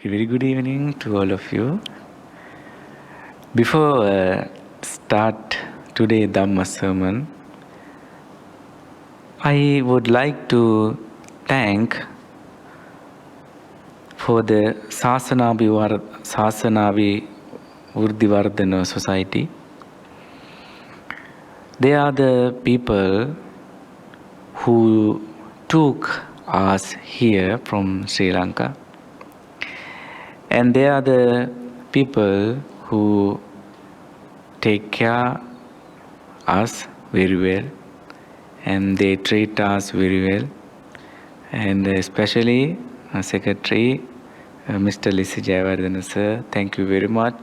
Very good evening to all of you. Before start today Dhamma sermon, I would like to thank for the Sasanavi Urdivardhana Society. They are the people who took us here from Sri Lanka. And they are the people who take care us very well, and they treat us very well, and especially Secretary Mr. Lisi Jayawardena sir, thank you very much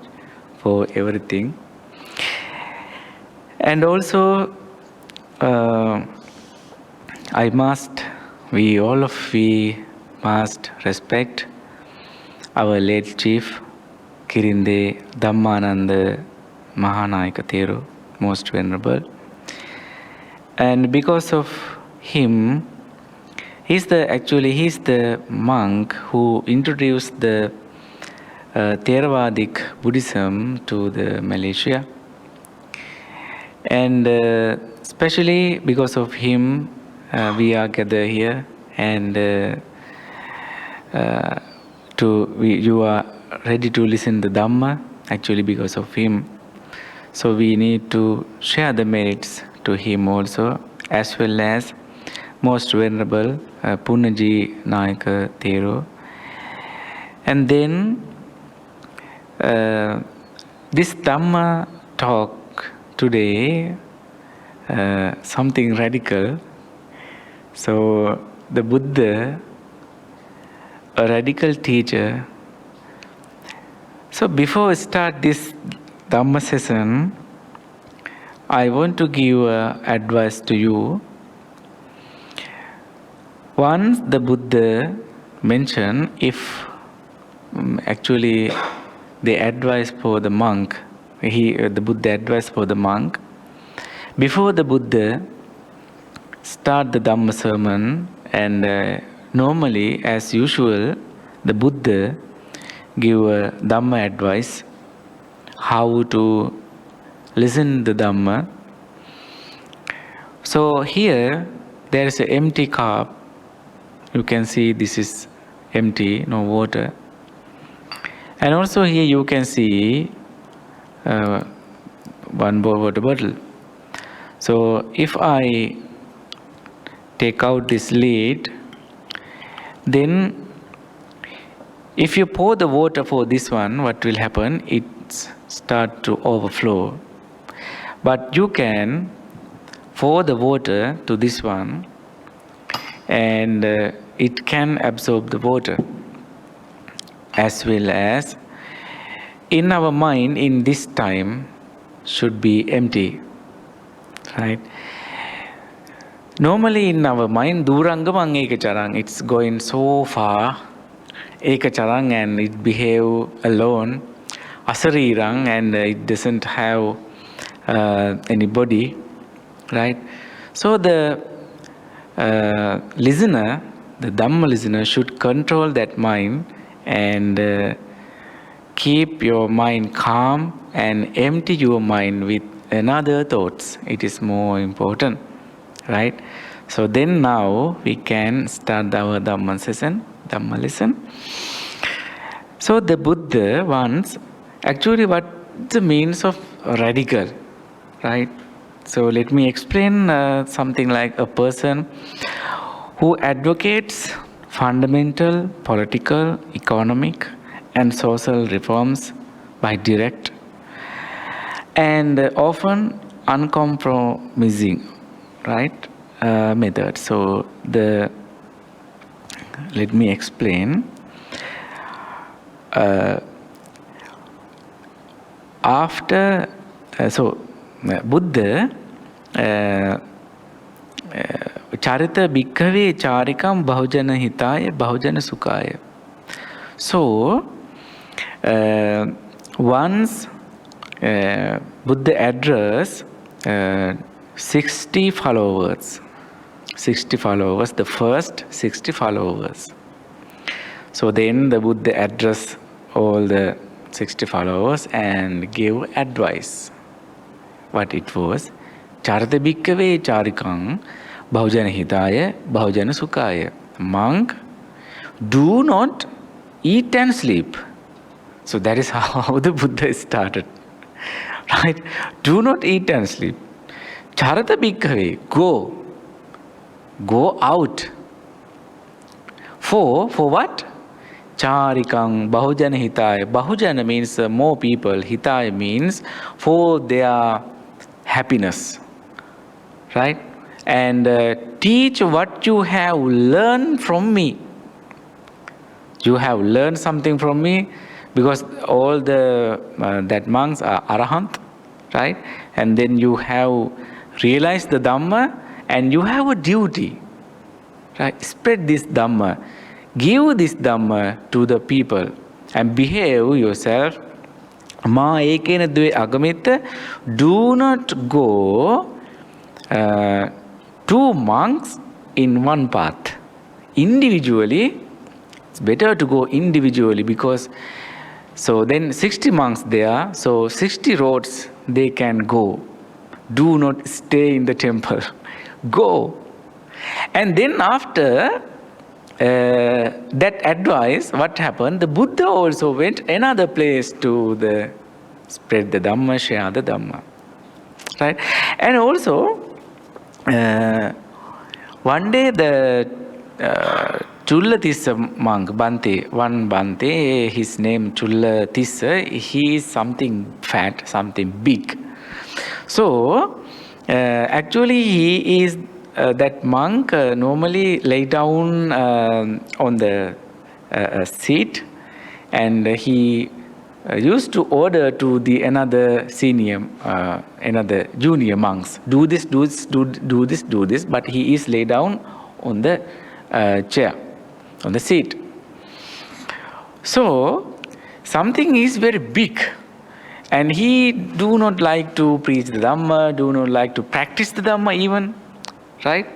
for everything. And also we must respect our late Chief Kirinde Dhamma Mahanayaka Thero, most venerable. And because of him, he's the monk who introduced the Theravadic Buddhism to the Malaysia. And especially because of him, we are gathered here, and you are ready to listen to Dhamma, actually because of him. So we need to share the merits to him also, as well as most venerable Punaji Nayaka Thero. And then this Dhamma talk today, something radical. So the Buddha, a radical teacher. So before we start this Dhamma session, I want to give advice to you. Once the Buddha mentioned, if actually the advice for the monk, the Buddha advice for the monk, before the Buddha start the Dhamma sermon, and normally, as usual, the Buddha give a Dhamma advice, how to listen to Dhamma. So here, there is an empty cup. You can see this is empty, no water. And also here you can see one water bottle. So if I take out this lid, then if you pour the water for this one, what will happen? It start to overflow. But you can pour the water to this one, and it can absorb the water. As well as in our mind, in this time, should be empty, right? Normally in our mind, durangamang ekacharang, it's going so far, ekacharang, and it behave alone, asarirang, and it doesn't have anybody, right? So the listener, the Dhamma listener, should control that mind and keep your mind calm and empty your mind with another thoughts. It is more important, right? So then now we can start our Dhamma session, Dhamma lesson. So the Buddha wants, actually what the means of radical, right? So let me explain something like a person who advocates fundamental political, economic and social reforms by direct and often uncompromising, right, method. So let me explain. Buddha Charita Bhikkhave Charikam Bahujana Hitaya Bahujana Sukhaya. So once Buddha addressed 60 followers, the first 60 followers. So then the Buddha addressed all the 60 followers and gave advice. What it was? Charata bhikkave charikang bahujana hitaya bahujana sukhaya. Monk, do not eat and sleep. So that is how the Buddha started. Right? Do not eat and sleep. Charata bhikkave, go out. For what? Charikang bahujana hitaya. Bahujana means more people. Hitaya means for their happiness. Right? And teach what you have learned from me. You have learned something from me, because all the that monks are arahant, right? And then you have realized the Dhamma, and you have a duty, right? Spread this Dhamma, give this Dhamma to the people, and behave yourself. Ma ekena dve agamitta. Do not go two monks in one path. Individually, it's better to go individually, because so then 60 monks there, so 60 roads they can go. Do not stay in the temple. Go. And then after that advice, what happened? The Buddha also went another place to spread the Dhamma, share the Dhamma. Right? And also, one day the Chulla monk, Bhante, his name Chulla Tissa, he is something fat, something big. So, actually he is, that monk normally lay down on the seat, and he used to order to the another junior monks, do this, but he is lay down on the chair, on the seat. So something is very big, and he do not like to preach the Dhamma, do not like to practice the Dhamma even, right?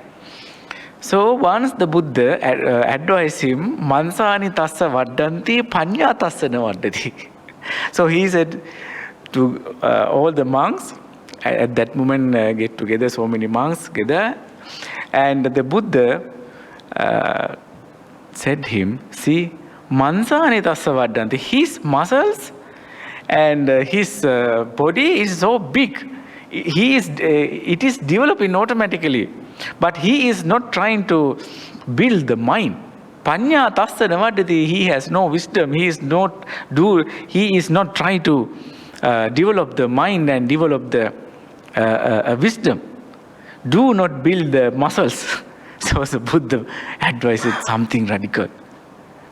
So once the Buddha advised him, mansani tassa vaddanti panya tassa na vaddati. So he said to all the monks, at that moment get together, so many monks together, and the Buddha said him, see, mansani tassa vaddanti, his muscles and his body is so big. It is developing automatically, but he is not trying to build the mind. Panya tassa navadati, he has no wisdom. He is not trying to develop the mind and develop the wisdom. Do not build the muscles. So the Buddha advised something radical,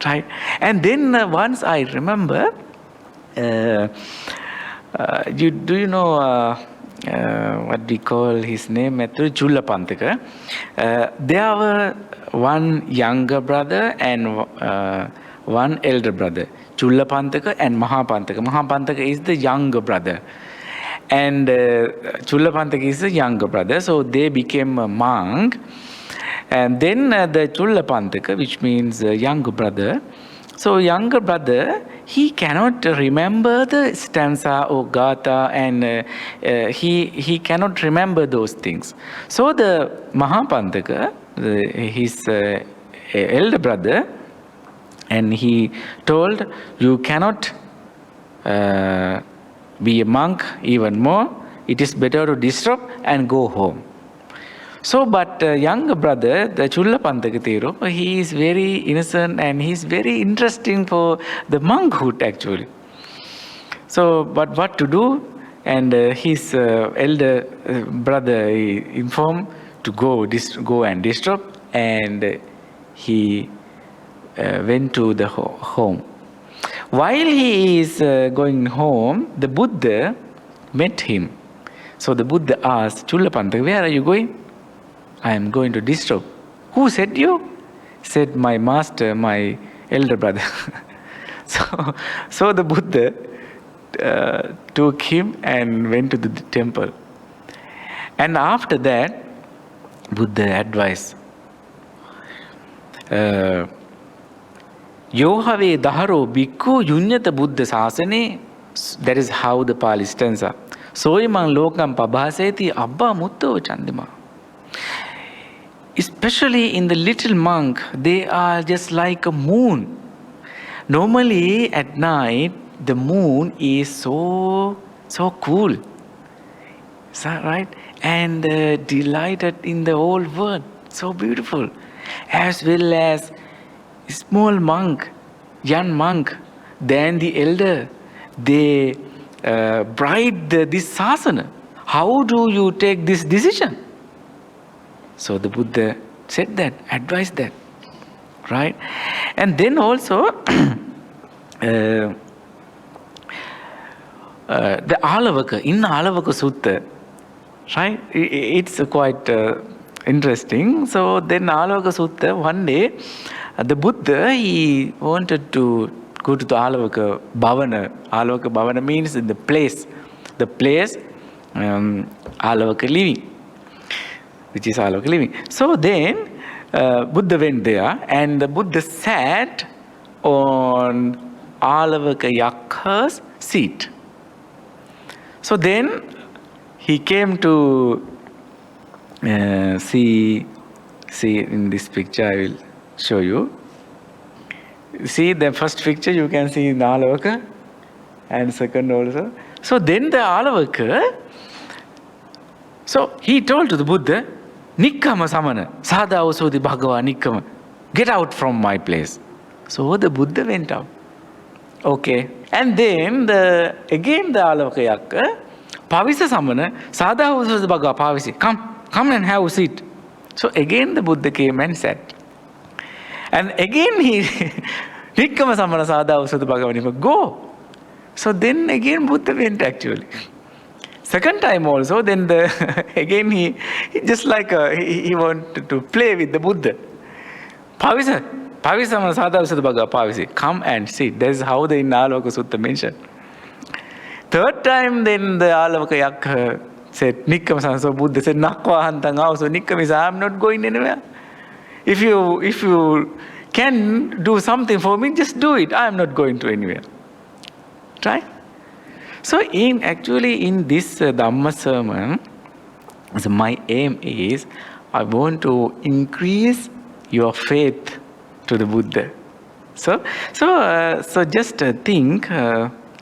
right? And then once I remember, do you know what we call his name? Chullapantaka. There were one younger brother and one elder brother. Chullapantaka and Mahapantaka. Mahapantaka is the younger brother, and Chullapantaka is the younger brother. So they became a monk, and then the Chullapantaka, which means younger brother. So younger brother, he cannot remember the stanza or gatha, and he cannot remember those things. So the Mahapantaka, his elder brother, and he told, you cannot be a monk even more. It is better to disturb and go home. So, but younger brother, the Chullapantaka Thero, he is very innocent and he is very interesting for the monkhood actually. So, but what to do? And his elder brother informed to go and disturb, and he went to the home. While he is going home, the Buddha met him. So the Buddha asked, Chullapantaka, where are you going? I am going to disturb. Who said you? Said my master, my elder brother. So the Buddha took him and went to the temple. And after that, Buddha advised, Yohave Daharo Bhikkhu Yunyata Buddha Sasane. That is how the Pali stanza. Soimang Lokam Pabhaseti Abba Mutto Chandima. Especially in the little monk, they are just like a moon. Normally at night, the moon is so cool. Is that right? And delighted in the whole world. So beautiful. As well as small monk, young monk, then the elder, they bride this sasana. How do you take this decision? So the Buddha said that, advised that, right? And then also, the Alavaka, in Alavaka Sutta, right? It's quite interesting. So then Alavaka Sutta, one day, the Buddha, he wanted to go to the Alavaka Bhavana. Alavaka Bhavana means in the place Alavaka living, which is Alavaka living. So then Buddha went there, and the Buddha sat on Alavaka Yakha's seat. So then he came to see in this picture, I will show you. See the first picture, you can see in Alavaka, and second also. So then the Alavaka, so he told to the Buddha, Nikkama Samana, Sada Osodi Bhagava Nikkama, get out from my place. So the Buddha went out. Okay. And then again the Alavaka Yakka, Pavisa Samana, Sada Osodi Bhagava Pavisi, come and have a seat. So again the Buddha came and sat. And again he, Nikkama Samana Sada Osodi Bhagava Nikkama, go. So then again Buddha went actually. Second time also, then again he just like he wanted to play with the Buddha. Pavisa Sada Usada Bhagava Pavisi, come and sit. That is how the Alavaka Sutta mentioned. Third time, then the Alavaka Yakka said, Nikkam Samana. So Buddha said, Nakwa Hantang also. Nikkam is, I am not going anywhere. If you can do something for me, just do it. I am not going to anywhere. Right? So in this Dhamma sermon, so my aim is, I want to increase your faith to the Buddha. So just think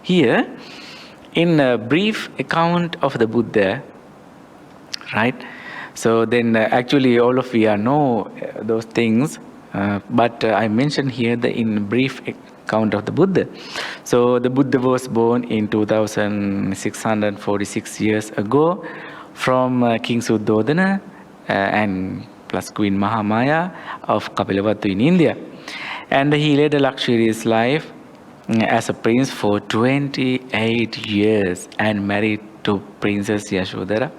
here, in a brief account of the Buddha, right? So then actually all of you know those things, but I mentioned here in brief account of the Buddha. So the Buddha was born in 2646 years ago from King Suddhodana and plus Queen Mahamaya of Kapilavatthu in India. And he led a luxurious life as a prince for 28 years and married to Princess Yashodhara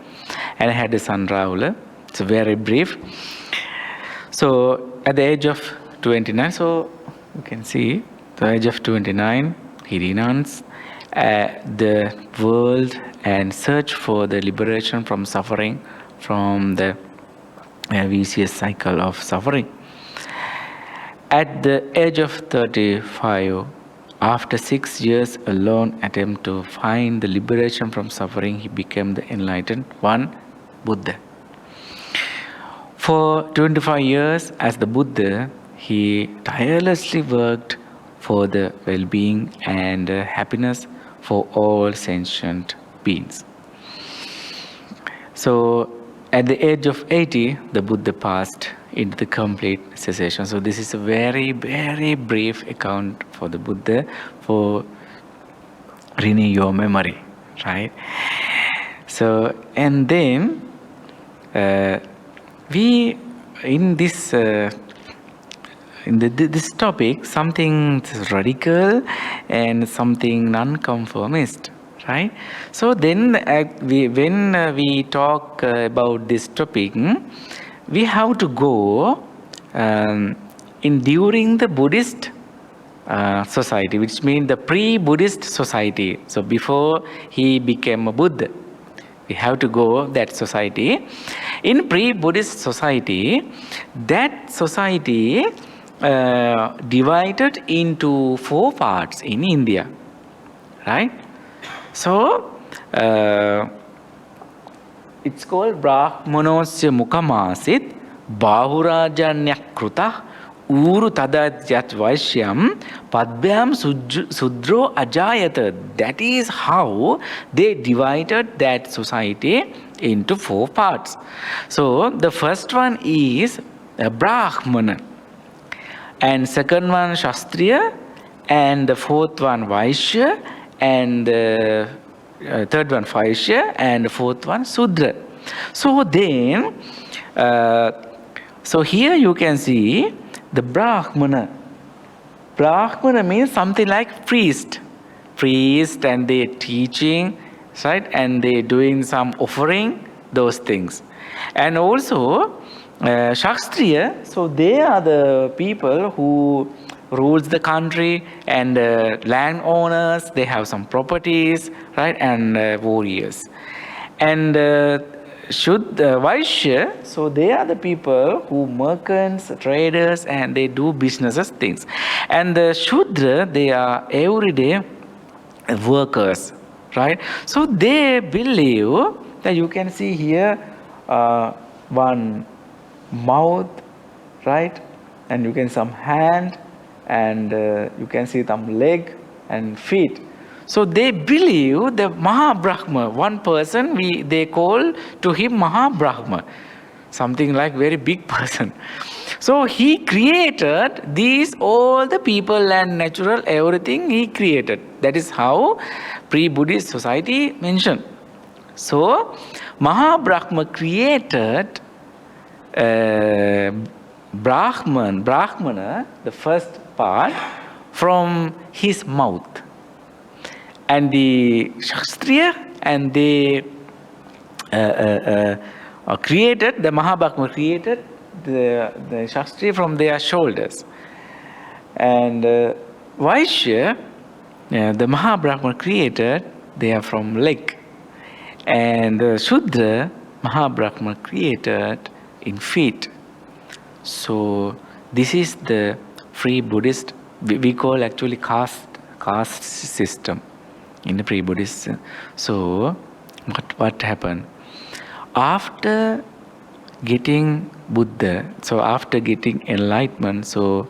and had a son Rahula. It's very brief. So at the age of 29, so you can see, at the age of 29, he renounced the world and searched for the liberation from suffering, from the vicious cycle of suffering. At the age of 35, after 6 years alone attempt to find the liberation from suffering, he became the enlightened one, Buddha. For 25 years as the Buddha, he tirelessly worked for the well-being and happiness for all sentient beings. So at the age of 80, the Buddha passed into the complete cessation. So this is a very, very brief account for the Buddha for renew your memory, right? So, and then we in this this topic, something radical and something non-conformist, right? So then when we talk about this topic, we have to go during the Buddhist society, which means the pre-Buddhist society. So before he became a Buddha, we have to go that society. In pre-Buddhist society, that society divided into 4 parts in India, right? So it's called Brahmanosya Mukamasit Bahurajanya Kruta Uru Tadatyat Vaishyam Padbyam Sudro Ajayata. That is how they divided that society into 4 parts. So the first one is Brahmana, and second one Shastriya, and the fourth one Vaishya, and third one Vaishya, and the fourth one Sudra. So then, so here you can see the Brahmana. Brahmana means something like priest, and they teaching, right, and they doing some offering, those things. And also Shastriya, so they are the people who rules the country, and landowners, they have some properties, right, and warriors. And Vaishya, so they are the people who merchants, traders, and they do businesses things. And the Shudra, they are everyday workers, right? So they believe that you can see here one mouth, right? And you can see some hand, and you can see some leg and feet. So they believe the Mahabrahma, one person, they call to him Mahabrahma, something like very big person. So he created these, all the people and natural, everything he created. That is how pre-Buddhist society mentioned. So Mahabrahma created Brahmana, the first part, from his mouth. And the Shastriya, and they created, the Mahabrahma created the Shastriya from their shoulders. And Vaishya, the Mahabrahma created, they are from leg. And Shudra, Mahabrahma created in feet. So this is the free Buddhist, we call actually caste system in the pre-Buddhist. So what happened? After getting Buddha, so after getting enlightenment, so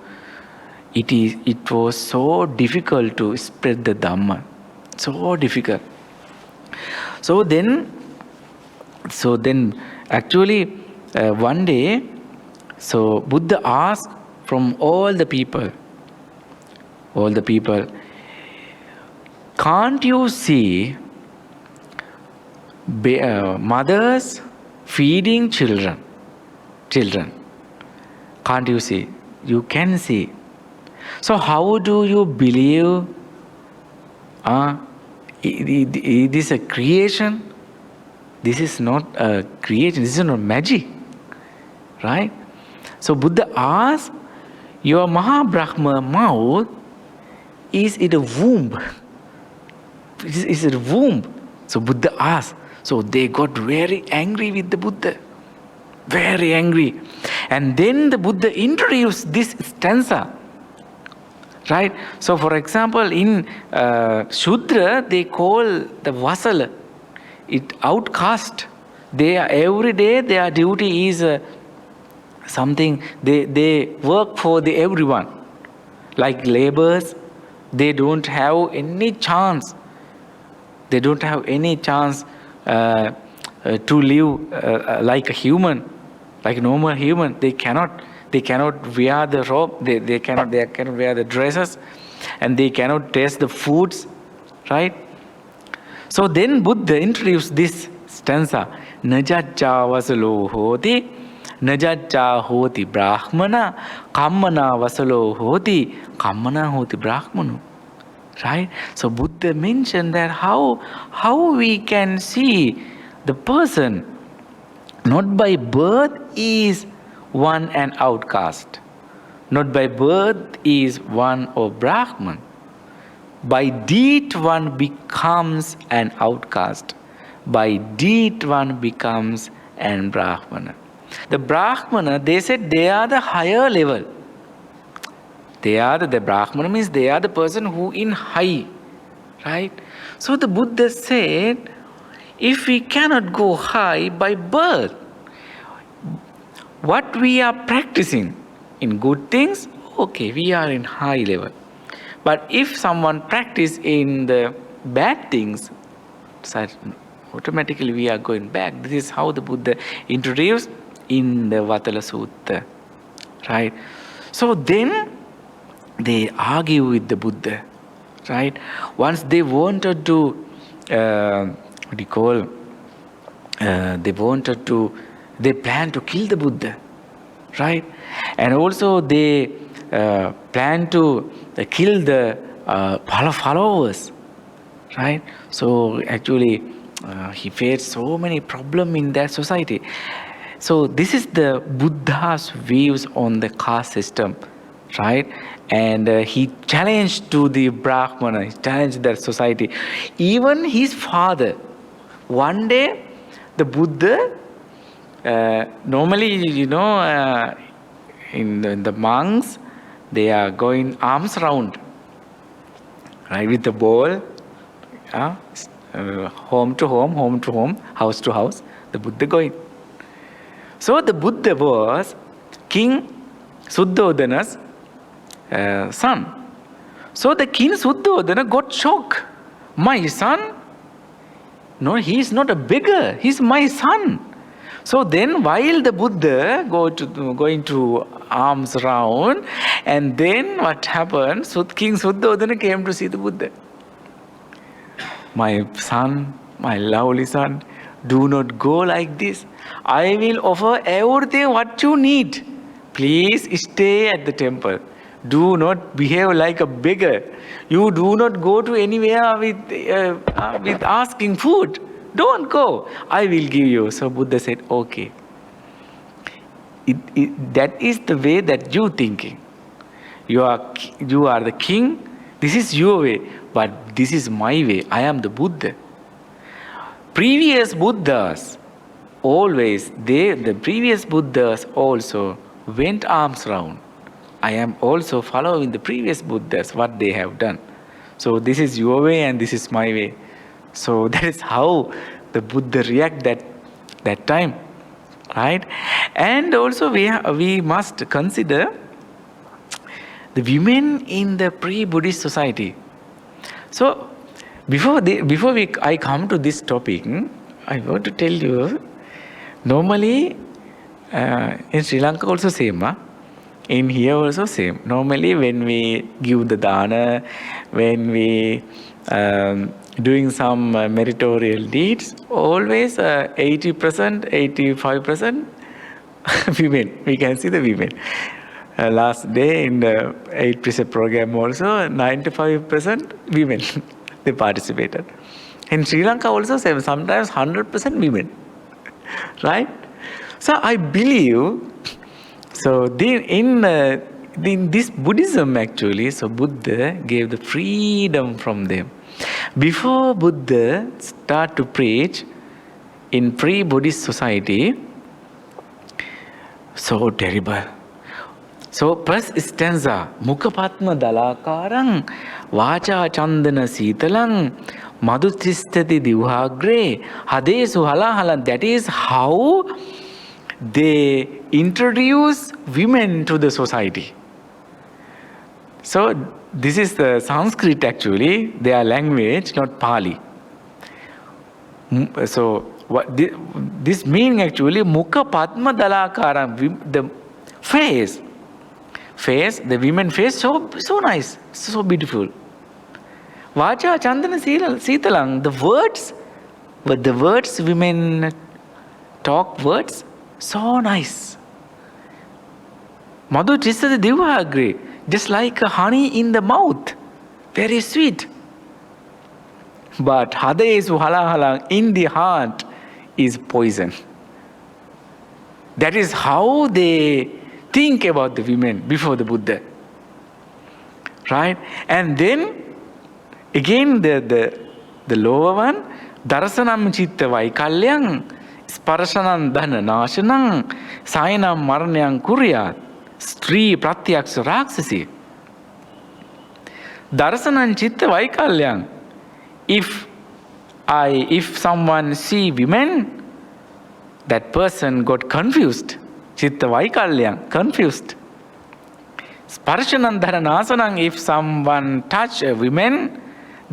it was so difficult to spread the Dhamma. So difficult. So then actually one day, so Buddha asked from all the people, can't you see mothers feeding children? Can't you see? You can see. So how do you believe it is a creation? This is not a creation. This is not magic. Right? So Buddha asked, your Mahabrahma mouth, is it a womb? Is it a womb? So Buddha asked. So they got very angry with the Buddha. Very angry. And then the Buddha introduced this stanza. Right? So for example, in Shudra, they call the Vasala, it outcast. They are every day, their duty is something, they work for everyone. Like laborers, they don't have any chance. They don't have any chance to live like a human, like a normal human. They cannot wear the robe. They cannot wear the dresses, and they cannot taste the foods, right? So then Buddha introduced this stanza: Najacca vasalo hoti, najacca hoti brahmana, kammana vasalo hoti, kammana hoti brahmanu. Right? So Buddha mentioned that how we can see the person not by birth is one an outcast, not by birth is one of Brahman. By deed one becomes an outcast. By deed one becomes an Brahmana. The Brahmana, they said they are the higher level. They are the Brahmana means they are the person who in high, right? So the Buddha said, if we cannot go high by birth, what we are practicing in good things, okay, we are in high level. But if someone practice in the bad things, so automatically we are going back. This is how the Buddha introduced in the Vatala Sutta, right? So then they argue with the Buddha, right? Once they wanted to, what do you call, they planned to kill the Buddha, right? And also they planned to kill the followers, right? So actually he faced so many problems in that society. So this is the Buddha's views on the caste system, right? And he challenged to the Brahmana, he challenged that society. Even his father, one day the Buddha, normally, in the monks, they are going arms round, right, with the ball, home to home, house to house, the Buddha going. So the Buddha was King Suddhodana's son. So the King Suddhodana got shocked. My son? No, he is not a beggar. He is my son. So then while the Buddha going to arms round, and then what happened? So King Suddhodana came to see the Buddha. My son, my lovely son, do not go like this. I will offer everything what you need. Please stay at the temple. Do not behave like a beggar. You do not go to anywhere with asking food. Don't go. I will give you. So Buddha said, okay. That is the way that you thinking. You are the king. This is your way. But this is my way. I am the Buddha. Previous Buddhas, always, the previous Buddhas also went arms round. I am also following the previous Buddhas, what they have done. So this is your way and this is my way. So that is how the Buddha react that time, right? And also we must consider the women in the pre-Buddhist society. So before I come to this topic, I want to tell you, normally in Sri Lanka also same, in here also same. Normally when we give the dana, when we doing some meritorial deeds, always 80%, 85% women. We can see the women. Last day in the 8 precept program also, 95% women they participated. In Sri Lanka also same, sometimes 100% women, right? So I believe, so in this Buddhism actually, so Buddha gave the freedom from them. Before Buddha start to preach in pre-Buddhist society, so terrible. So first stanza, Mukapatma Dalakarang, Vacha Chandana Sitalang, Madhutistati Divhagre, Hadesu Halahalan. That is how they introduce women to the society. So this is the Sanskrit actually, their language, not Pali. So what this meaning actually, Mukha Padma Dalakara, the face, the women face so nice, so beautiful. Vacha Chandana Sitalang, the words women talk words, so nice. Madhu Chisati Divhagre, just like honey in the mouth, very sweet. But Hadesu Halahalang, in the heart is poison. That is how they think about the women before the Buddha. Right? And then again the lower one, Darasanam Chitta Vaikalyang, Sparashanam Dhana Nashanang, Sainam Maranyang Kuryat, Stri Pratyaksa Raksasi. Darasanan chitta vaikalyang. If someone see women, that person got confused. Chitta vaikalyang, confused. Sparshanam dhananasanam, if someone touch a woman,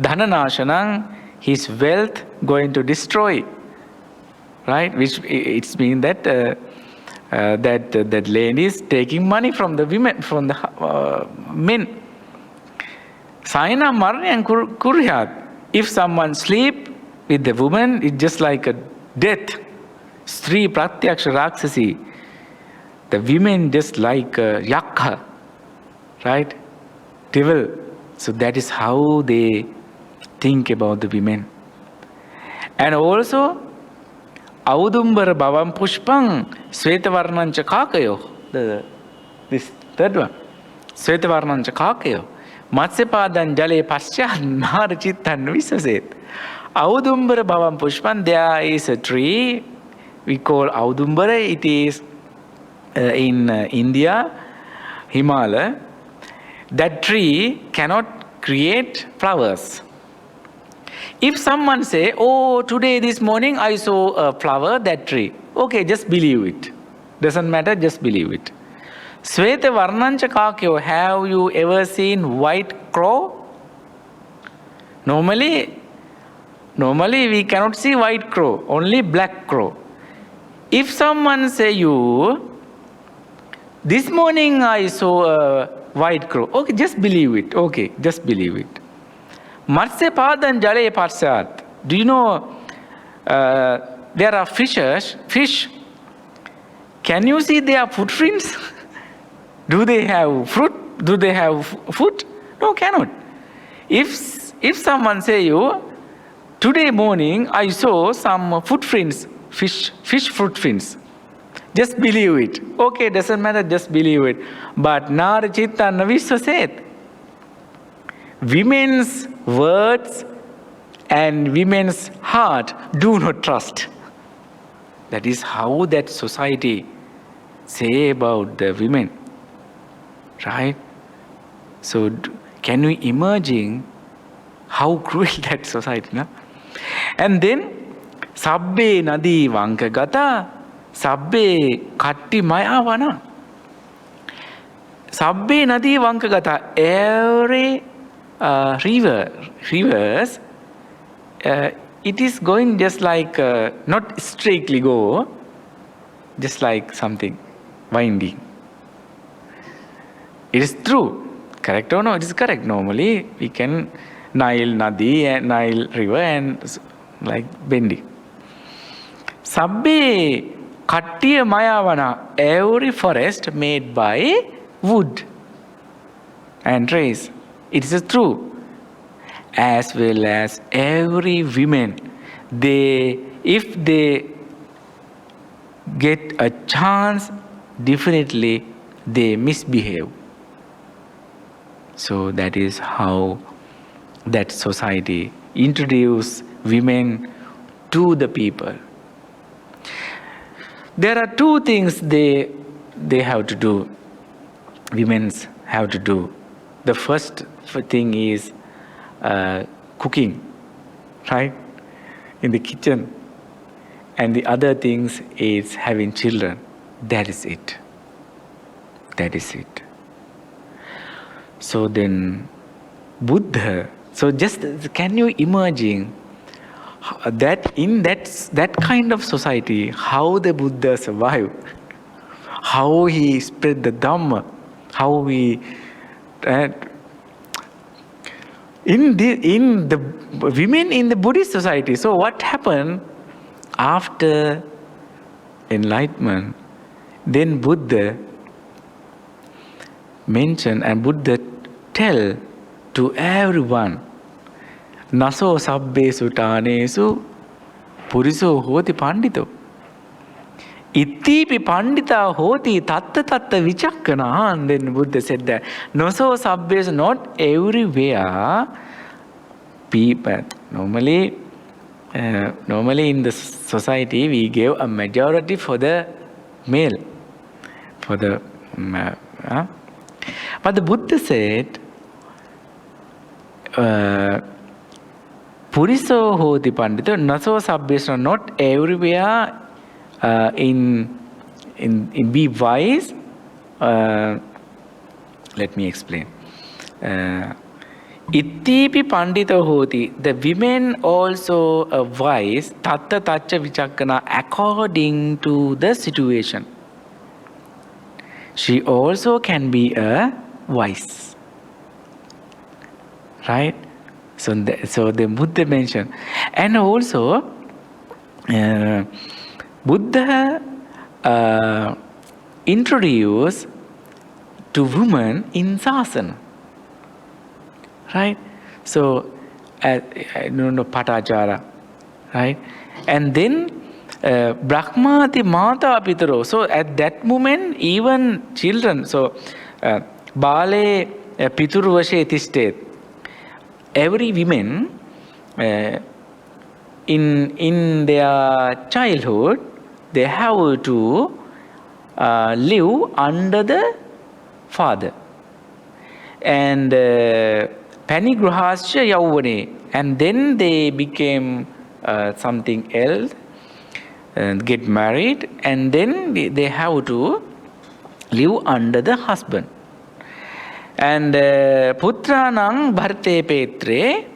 dhananasanam, his wealth going to destroy. Right? Which it means that that lady is taking money from the women, from the men. Saina marnyang kuryat. If someone sleep with the woman, it's just like a death. Sri pratyaksha raksasi. The women just like yakha. Right? Devil. So that is how they think about the women. And also, Audumbara bhavam pushpang swetavarnancha kakayo. This third one. Swetavarnancha kakayo. Matsyapadan jale paschat narachittan visaset. Audumbara bhavam pushpan, there is a tree we call Audumbara. It is in India, Himalaya. That tree cannot create flowers. If someone say, oh, today, this morning, I saw a flower, that tree. Okay, just believe it. Doesn't matter, just believe it. Sweta varnancha kakyo, have you ever seen white crow? Normally we cannot see white crow, only black crow. If someone say you, this morning I saw a white crow. Okay, just believe it. Okay, just believe it. Matsya padan jale parsat. Do you know there are fish? Can you see their footprints? Do they have fruit? Do they have foot? No, cannot. If someone say you, today morning I saw some footprints, fish footprints. Just believe it. Okay, doesn't matter, just believe it. But Narachitta Navisva said, women's words and women's heart do not trust. That is how that society say about the women. Right? So can you imagine how cruel that society, no? And then sabbe nadi vanka gata, sabbe katti mayavana. Sabbe nadi vanka gata, every rivers, it is going just like, not straightly go, just like something winding. It is true. Correct or no? It is correct. Normally, we can Nile Nadi and Nile River and like bending. Sabbe Kattiya Mayavana, every forest made by wood and trees. It is true. As well as every women, if they get a chance, definitely they misbehave. So that is how that society introduce women to the people. There are two things they have to do. Women have to do. The first thing is cooking, right? In the kitchen. And the other things is having children. That is it. That is it. So then Buddha, so just can you imagine that in that kind of society, how the Buddha survived, how he spread the Dhamma, how he in the women in the Buddhist society. So what happened after enlightenment? Then Buddha mentioned and Buddha tell to everyone, Naso sabbesu tanesu puriso hoti pandito. Ittipi pandita hoti tatta vichakkana. And then Buddha said that Naso sabbesu, not everywhere people. Normally in the society we gave a majority for the male, for the but the Buddha said, Puriso hoti pandita naso sabbesana, not everywhere in be wise. Let me explain. Ittipi pandita hoti, the women also wise, tatta tacha vichakkana, according to the situation. She also can be a wise. Right? So the Buddha mentioned. And also, Buddha introduced to women in sasana. Right? So, Patachara. Right? And then, Brahmati Mata Pitaro. So, at that moment, even children, so, Bale Pituru Vashe Tistet. Every woman in their childhood, they have to live under the father. And Panigrahasya Yauvane, and then they became something else, and get married, and then they have to live under the husband. And Putranang Bharte Petre,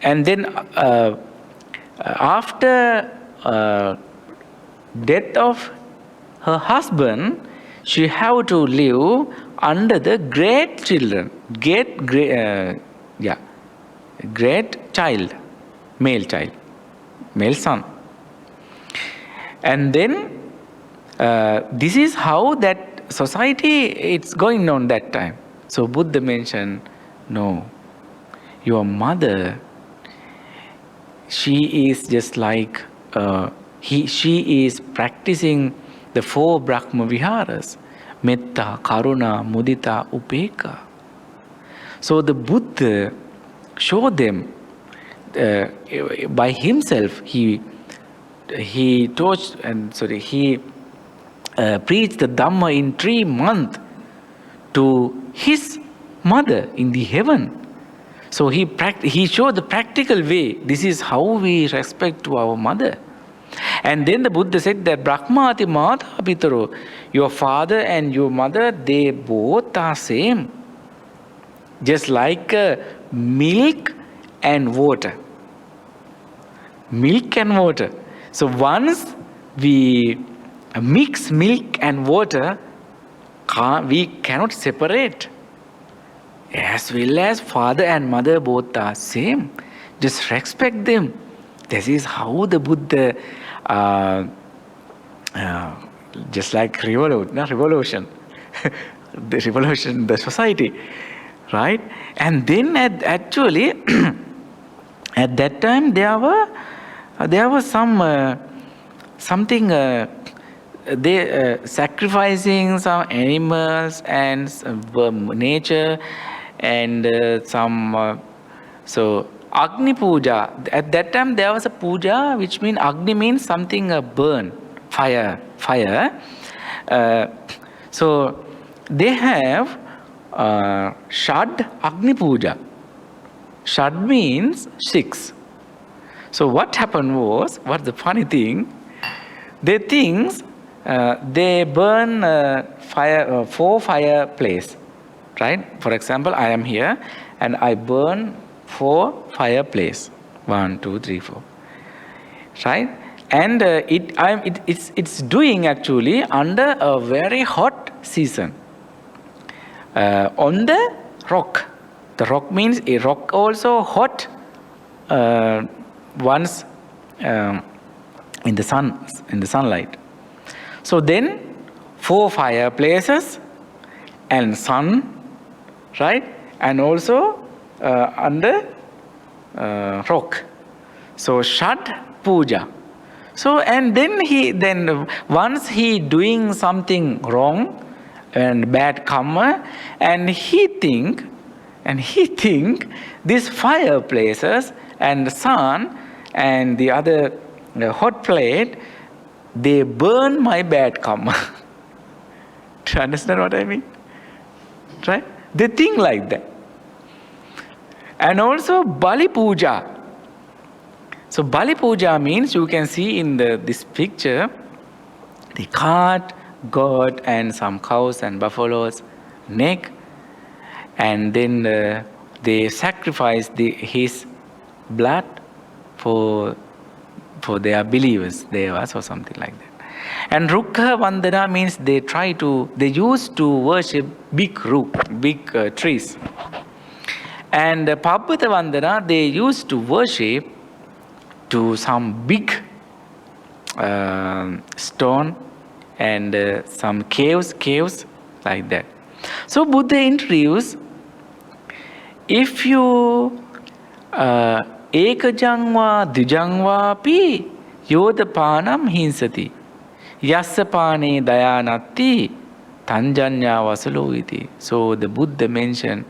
and then after death of her husband, she have to live under the great children, great child, male son. And then this is how that society it's going on that time. So Buddha mentioned, no, your mother, she is just like, she is practicing the 4 Brahma Viharas, Metta, Karuna, Mudita, Upeka. So the Buddha showed them by himself, he taught, he preached the Dhamma in 3 months to his mother in the heaven. So he showed the practical way. This is how we respect to our mother. And then the Buddha said that Brahmati Mata Pitaro, your father and your mother, they both are same. Just like milk and water. Milk and water. So once we mix milk and water, we cannot separate. As well as father and mother both are same. Just respect them. This is how the Buddha, just like revolution, the society, right? And then actually, at that time there was something. They sacrificing some animals and nature and so Agni Puja. At that time there was a puja which means Agni means something burn, fire. So they have Shad Agni Puja. Shad means 6. So what happened was, what's the funny thing? They think they burn 4 fireplace, right? For example, I am here and I burn 4 fireplace. 1, 2, 3, 4, right? And it's doing actually under a very hot season on the rock. The rock means a rock also hot once in the sunlight. So then 4 fireplaces and sun, right? And also under rock. So Shad Puja. So and then once he doing something wrong and bad karma, and he think these fireplaces and the sun and the other hot plate, they burn my bad karma. Do you understand what I mean? Right? They think like that. And also Bali Puja. So Bali Puja means, you can see in this picture, the cart, goat and some cows and buffaloes neck, and then they sacrifice his blood for their believers, devas or something like that. And Rukha Vandana means they used to worship big trees. And Pabbata Vandana, they used to worship to some big stone and some caves like that. So Buddha introduced, if you ekajangva dvijangvapi yodapanam hinsati yassapane dayanatti tanjanya vasalo iti. So the Buddha mentioned,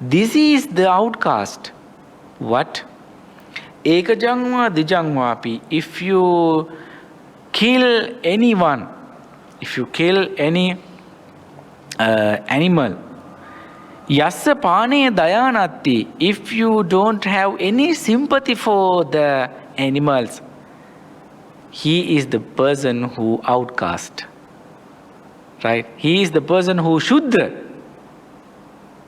this is the outcast. What? Ekajangva dvijangvapi. If you kill anyone, if you kill any animal, yassa pane dayanatti, if you don't have any sympathy for the animals, he is the person who outcast. Right? He is the person who Shuddha.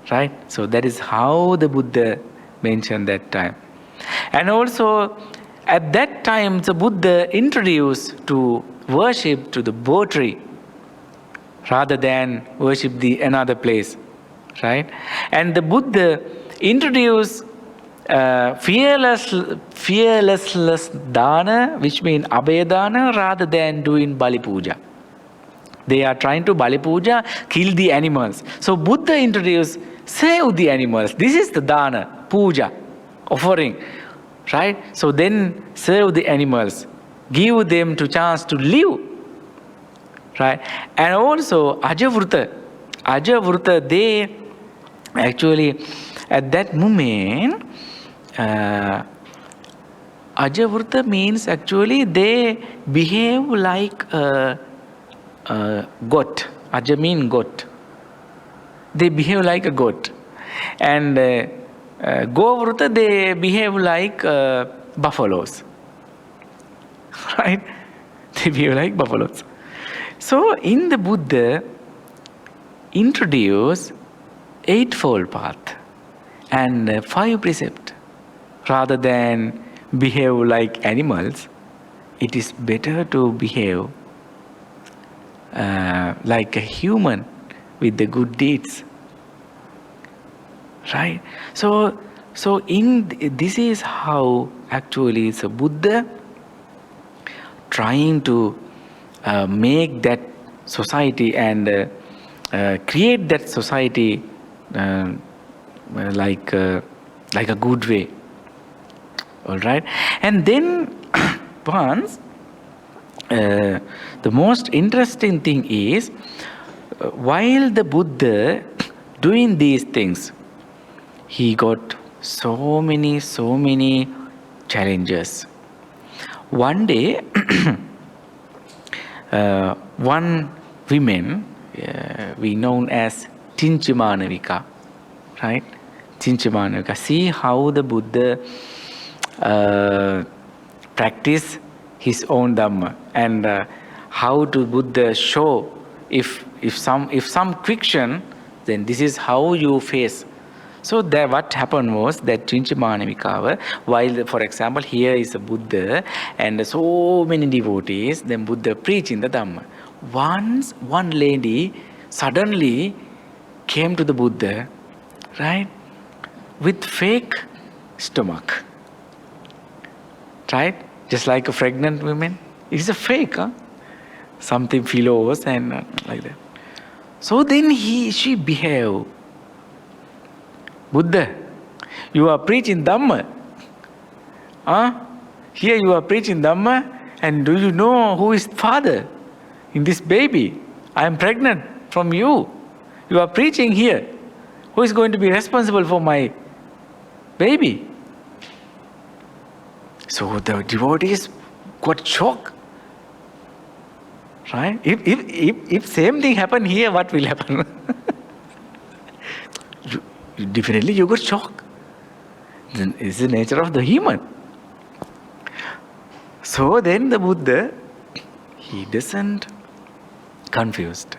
Right? So that is how the Buddha mentioned that time. And also at that time the Buddha introduced to worship to the bo tree rather than worship another place. Right? And the Buddha introduced fearless dana, which means abhaya dana, rather than doing Bali Puja. They are trying to Bali Puja, kill the animals. So Buddha introduced, save the animals. This is the dana, puja, offering. Right? So then save the animals. Give them to chance to live. Right? And also Ajavruta. Ajavruta, they actually, at that moment, Ajavruta means actually they behave like a goat. Aja means goat. They behave like a goat. And Govruta, they behave like buffaloes. Right? They behave like buffaloes. So in the Buddha introduced eightfold path and 5 precepts. Rather than behave like animals, it is better to behave like a human with the good deeds. Right? So this is how actually it's a Buddha trying to make that society and create that society like a good way. All right? And then once the most interesting thing is, while the Buddha doing these things, he got so many challenges. One day, one woman, we known as Chinchimanavika, right? Chinchimanavika. See how the Buddha practice his own Dhamma, and how to Buddha show if some friction, then this is how you face. So there, what happened was that Chinchimanavika, while, for example, here is a Buddha and so many devotees, then Buddha preaching the Dhamma. Once one lady suddenly came to the Buddha, right, with fake stomach, right, just like a pregnant woman. It is a fake, something pillows and like that. So then she behaved. Buddha, you are preaching Dhamma. Here you are preaching Dhamma, and do you know who is father in this baby? I am pregnant from you. You are preaching here. Who is going to be responsible for my baby? So the devotees got shocked. Right? If same thing happen here, what will happen? Definitely you got shocked. It's the nature of the human. So then the Buddha, he doesn't confused.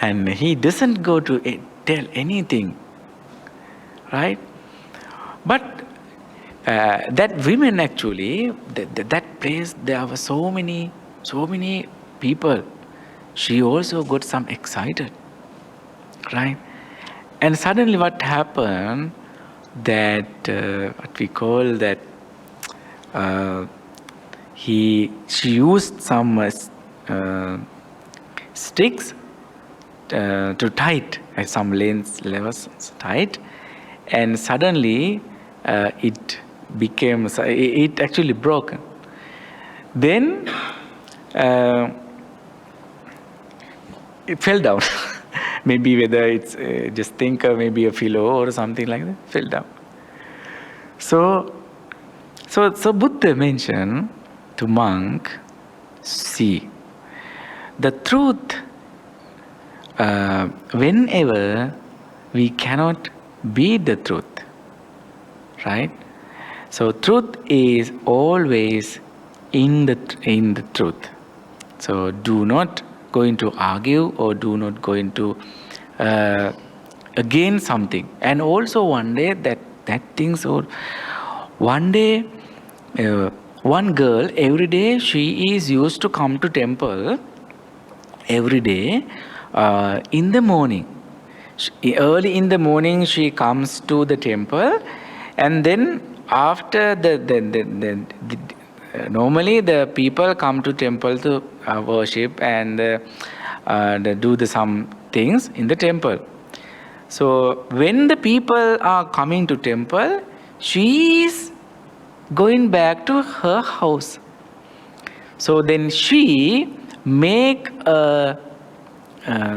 And he doesn't go to tell anything. Right? But that women actually, that place, there were so many people. She also got some excited. Right? And suddenly what happened, that what we call that, she used some sticks to tight, some levers tight, and suddenly it actually broken. Then it fell down. Maybe whether it's just think maybe a pillow or something like that, fell down. So Buddha mentioned to monk, see, the truth, whenever we cannot beat the truth, right? So truth is always in the truth. So do not going to argue or do not going to against something. And also one day that things, or one day one girl, every day she is used to come to temple every day in the morning. Early in the morning she comes to the temple, and then after normally the people come to temple to worship and do some things in the temple. So when the people are coming to temple, she is going back to her house. So then she make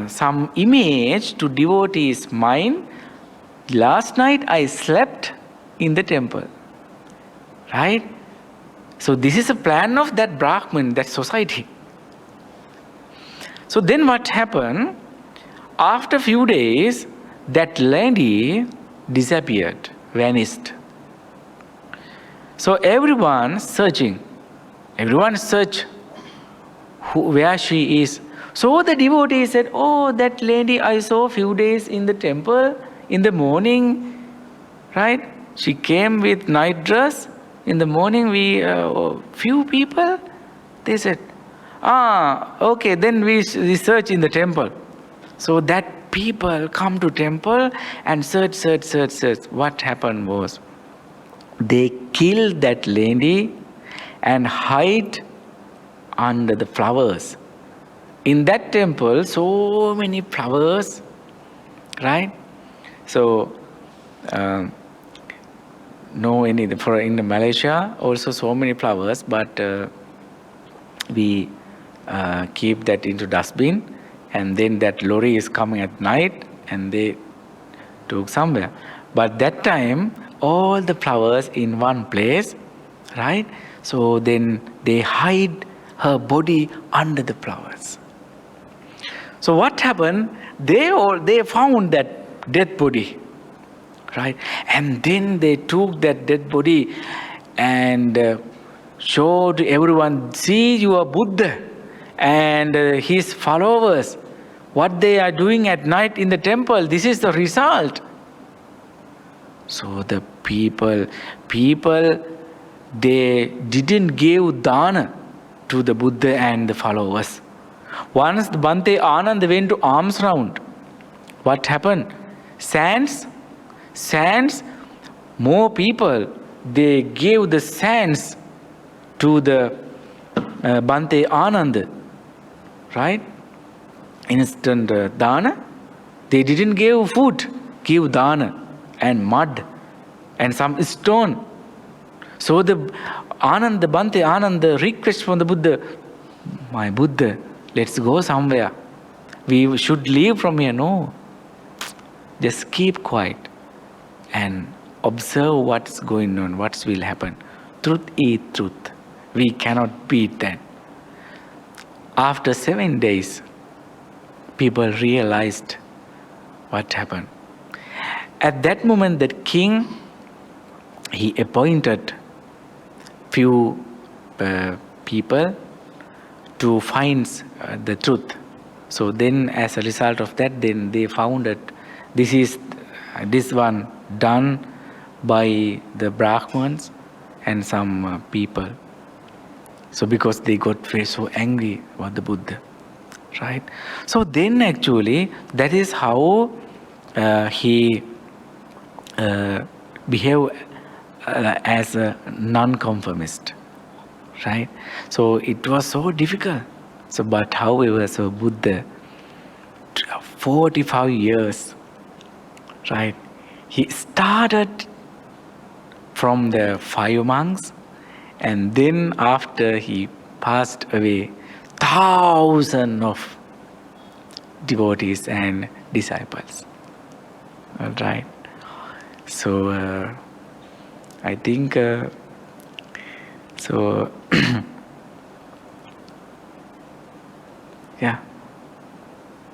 some image to devotee's mind. Last night I slept in the temple. Right? So this is a plan of that Brahman, that society. So then what happened? After a few days, that lady disappeared, vanished. So everyone search where she is. So the devotee said, oh, that lady I saw a few days in the temple in the morning, right? She came with night dress. In the morning, few people, they said, okay, then we search in the temple. So that people come to temple and search. What happened was, they killed that lady and hide under the flowers. In that temple, so many flowers, right? So, in Malaysia also so many flowers, but we keep that into dustbin, and then that lorry is coming at night and they took somewhere. But that time all the flowers in one place, right? So then they hide her body under the flowers. So what happened? They found that dead body. Right? And then they took that dead body and showed everyone, see your Buddha and his followers, what they are doing at night in the temple. This is the result. So the people, they didn't give dana to the Buddha and the followers. Once the Bhante Anand went to alms round, what happened? Sands, more people, they gave the sands to the Bhante Anand, right? Instant dana. They didn't give food, give dana and mud and some stone. So the Bhante Anand request from the Buddha, my Buddha, let's go somewhere. We should leave from here. No. Just keep quiet and observe what's going on, what will happen. Truth is truth. We cannot beat that. After 7 days, people realized what happened. At that moment, that king he appointed few people to find the truth. So then, as a result of that, then they found that this one done by the Brahmins and some people. So because they got very so angry about the Buddha, right? So then actually that is how he behaved as a non-conformist, right? So it was so difficult. So but however, so Buddha, 45 years, right? He started from the 5 monks, and then after he passed away, thousands of devotees and disciples. All right. So I think so. Yeah,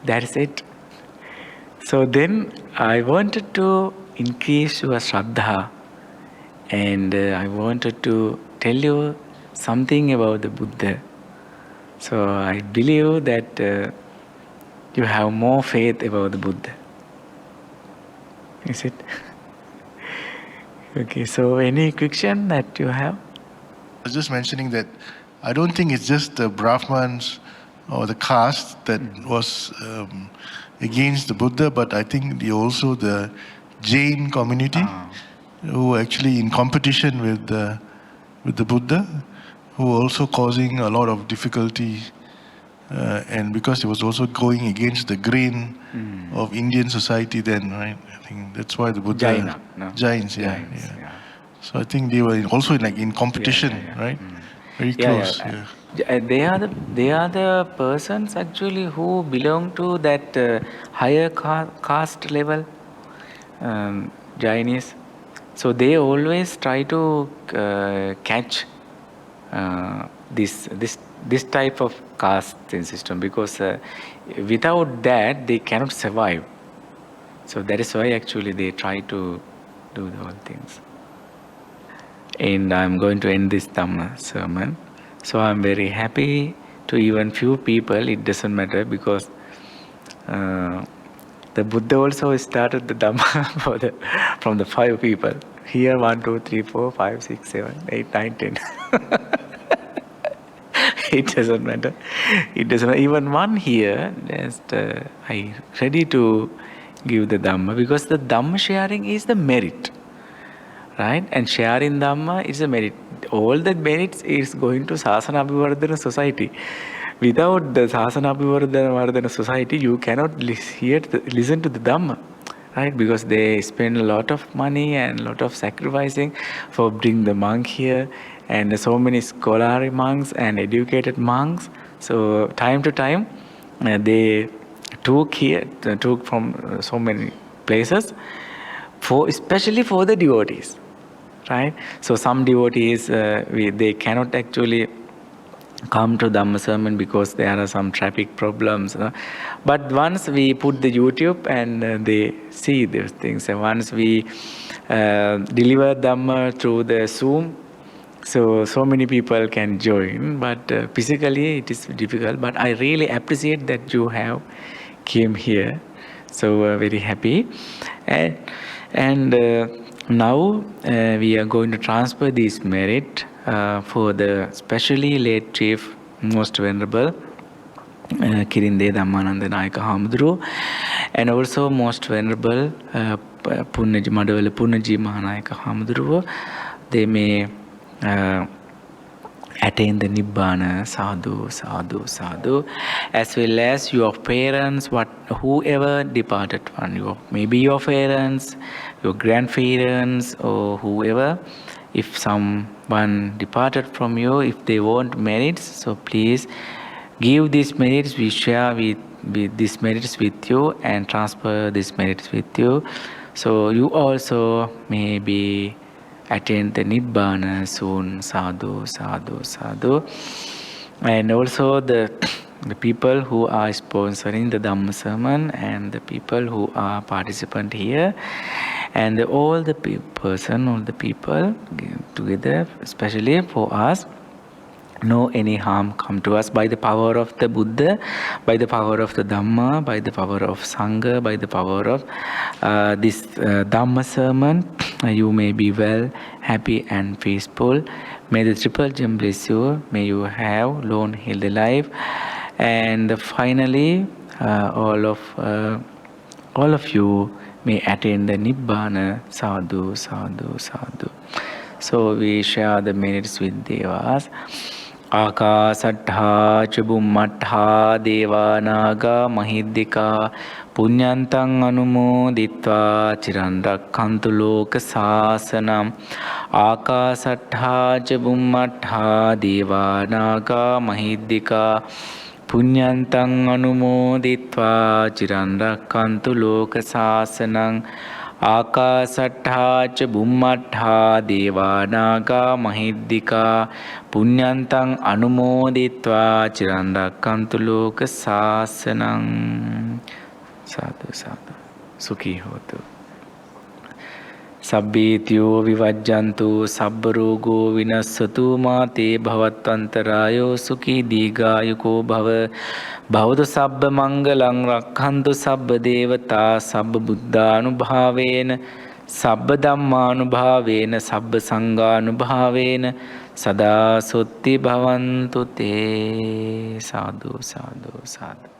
that is it. So then I wanted to increase your Shraddha, and I wanted to tell you something about the Buddha. So I believe that you have more faith about the Buddha. Is it? Okay, so any question that you have? I was just mentioning that I don't think it's just the Brahmins or the caste that was against the Buddha, but I think also the Jain community who were actually in competition with the Buddha, who were also causing a lot of difficulty, and because it was also going against the grain of Indian society then, right? I think that's why the Buddha... Jaina, no? Jains, yeah. So I think they were also in competition, right? Very close. They are the persons actually who belong to that higher caste level, Jainis. So they always try to catch this type of caste system, because without that they cannot survive. So that is why actually they try to do the whole things. And I'm going to end this Dhamma sermon. So I'm very happy to even few people, it doesn't matter, because the Buddha also started the Dhamma from the 5 people. Here 1, 2, 3, 4, 5, 6, 7, 8, 9, 10. It doesn't matter. It doesn't matter. Even one here, just I ready to give the Dhamma, because the Dhamma sharing is the merit. Right? And sharing Dhamma is a merit. All the merits is going to Sasana Abhivardhana society. Without the Sasana Abhivardhana society, you cannot listen to the Dhamma. Right? Because they spend a lot of money and a lot of sacrificing for bring the monk here, and so many scholarly monks and educated monks. So time to time, they took from so many places, especially for the devotees. Right? So some devotees, they cannot actually come to Dhamma sermon because there are some traffic problems. But once we put the YouTube and they see those things, and once we deliver Dhamma through the Zoom, so many people can join. But physically it is difficult. But I really appreciate that you have came here. So very happy. And now we are going to transfer this merit for the specially late chief, most venerable Kirinde Dhamma Hamdru, and also most venerable Madhavali Punnaji Mahanayaka Hamdru. They may attain the Nibbana, sadhu, sadhu, sadhu, as well as your parents, whoever departed one, maybe your parents, your grandparents, or whoever. If someone departed from you, if they want merits, so please give these merits. We share with these merits with you and transfer these merits with you. So you also may be attain the Nibbana soon, sadhu, sadhu, sadhu. And also the people who are sponsoring the Dhamma sermon and the people who are participant here. and all the all the people together, especially for us, no any harm come to us by the power of the Buddha, by the power of the Dhamma, by the power of Sangha, by the power of this Dhamma sermon. You may be well, happy and peaceful. May the Triple Gem bless you. May you have long healthy life. And finally, all of you may attain the Nibbana. Sadhu, sadhu, sadhu. So we share the merits with Devas. ආකාසට්ඨා ච බුම්මට්ඨා දේවා නාග මහිද්దికා පුඤ්ඤන්තං අනුමෝදිත්වා චිරන් රක්ඛන්තු ලෝක සාසනං ආකාසට්ඨා ච බුම්මට්ඨා දේවා නාග මහිද්దికා පුඤ්ඤන්තං අනුමෝදිත්වා චිරන් රක්ඛන්තු ලෝක සාසනං ආකාසට්ඨා ච බුම්මට්ඨා දේවා නාග මහිද්దికා පුඤ්ඤන්තං අනුමෝදිත්වා චිරන් රක්ඛන්තු ලෝක සාසනං. සාදු සාදු. සුඛී හෝතු. සබ්බීතියෝ විවජ්ජන්තු සබ්බ රෝගෝ විනස්සතු මාතේ භවත්වන්තරායෝ සුඛී දීඝායුකෝ භව භවතු සබ්බ මංගලං රක්ඛන්තු සබ්බ දේවතා සබ්බ බුද්ධානුභාවේන සබ්බ ධම්මානුභාවේන සබ්බ සංඝානුභාවේන සදා සොත්ති භවන්තු තේ. සාදු සාදු සාදු.